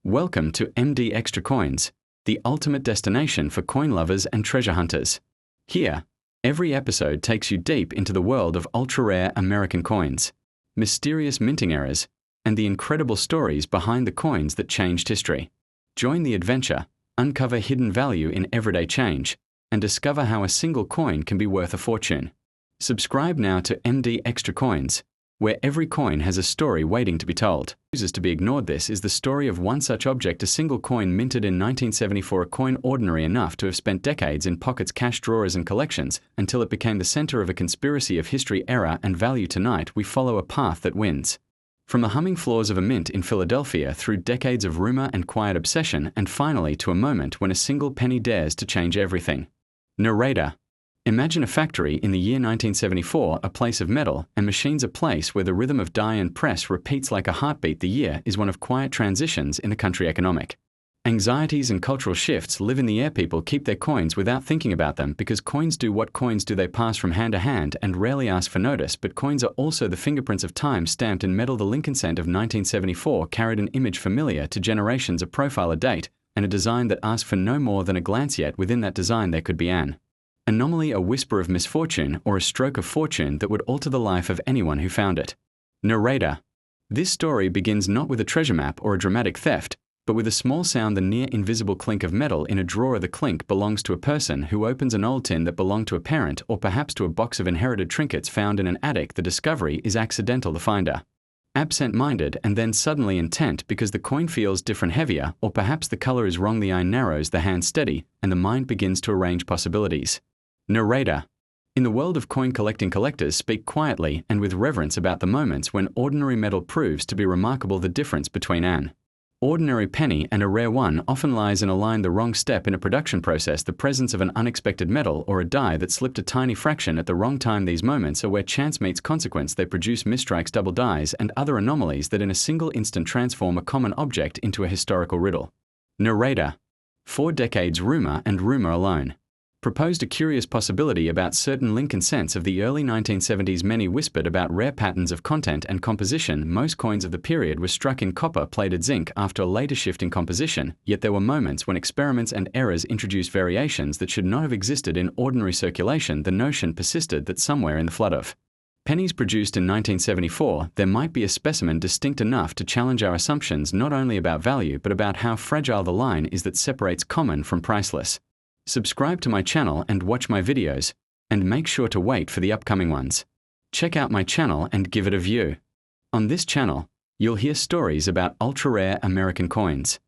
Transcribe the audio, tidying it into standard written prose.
Welcome to MD Extra Coins, the ultimate destination for coin lovers and treasure hunters. Here, every episode takes you deep into the world of ultra-rare American coins, mysterious minting errors, and the incredible stories behind the coins that changed history. Join the adventure, uncover hidden value in everyday change, and discover how a single coin can be worth a fortune. Subscribe now to MD Extra Coins, where every coin has a story waiting to be told. Refuses to be ignored. This is the story of one such object, a single coin minted in 1974, a coin ordinary enough to have spent decades in pockets, cash drawers and collections, until it became the center of a conspiracy of history, error and value. Tonight we follow a path that wins. From the humming floors of a mint in Philadelphia, through decades of rumor and quiet obsession, and finally to a moment when a single penny dares to change everything. Narrator. Imagine a factory in the year 1974, a place of metal and machines, a place where the rhythm of die and press repeats like a heartbeat. The year is one of quiet transitions in the country economic. Anxieties and cultural shifts live in the air. People keep their coins without thinking about them, because coins do what coins do. They pass from hand to hand and rarely ask for notice. But coins are also the fingerprints of time stamped in metal. The Lincoln cent of 1974 carried an image familiar to generations, a profile, a date, and a design that asked for no more than a glance. Yet within that design there could be an anomaly, a whisper of misfortune, or a stroke of fortune that would alter the life of anyone who found it. Narrator. This story begins not with a treasure map or a dramatic theft, but with a small sound, the near invisible clink of metal in a drawer. The clink belongs to a person who opens an old tin that belonged to a parent, or perhaps to a box of inherited trinkets found in an attic. The discovery is accidental, the finder absent-minded, and then suddenly intent because the coin feels different, heavier, or perhaps the color is wrong. The eye narrows, the hand steady, and the mind begins to arrange possibilities. Narrator. In the world of coin collecting, collectors speak quietly and with reverence about the moments when ordinary metal proves to be remarkable. The difference between an ordinary penny and a rare one often lies in a line, the wrong step in a production process, the presence of an unexpected metal, or a die that slipped a tiny fraction at the wrong time. These moments are where chance meets consequence. They produce misstrikes, double dies, and other anomalies that in a single instant transform a common object into a historical riddle. Narrator. 4 decades rumor and rumor alone proposed a curious possibility about certain Lincoln cents of the early 1970s. Many whispered about rare patterns of content and composition. Most coins of the period were struck in copper-plated zinc after a later shift in composition, yet there were moments when experiments and errors introduced variations that should not have existed in ordinary circulation. The notion persisted that somewhere in the flood of pennies produced in 1974, there might be a specimen distinct enough to challenge our assumptions, not only about value but about how fragile the line is that separates common from priceless. Subscribe to my channel and watch my videos, and make sure to wait for the upcoming ones. Check out my channel and give it a view. On this channel, you'll hear stories about ultra-rare American coins.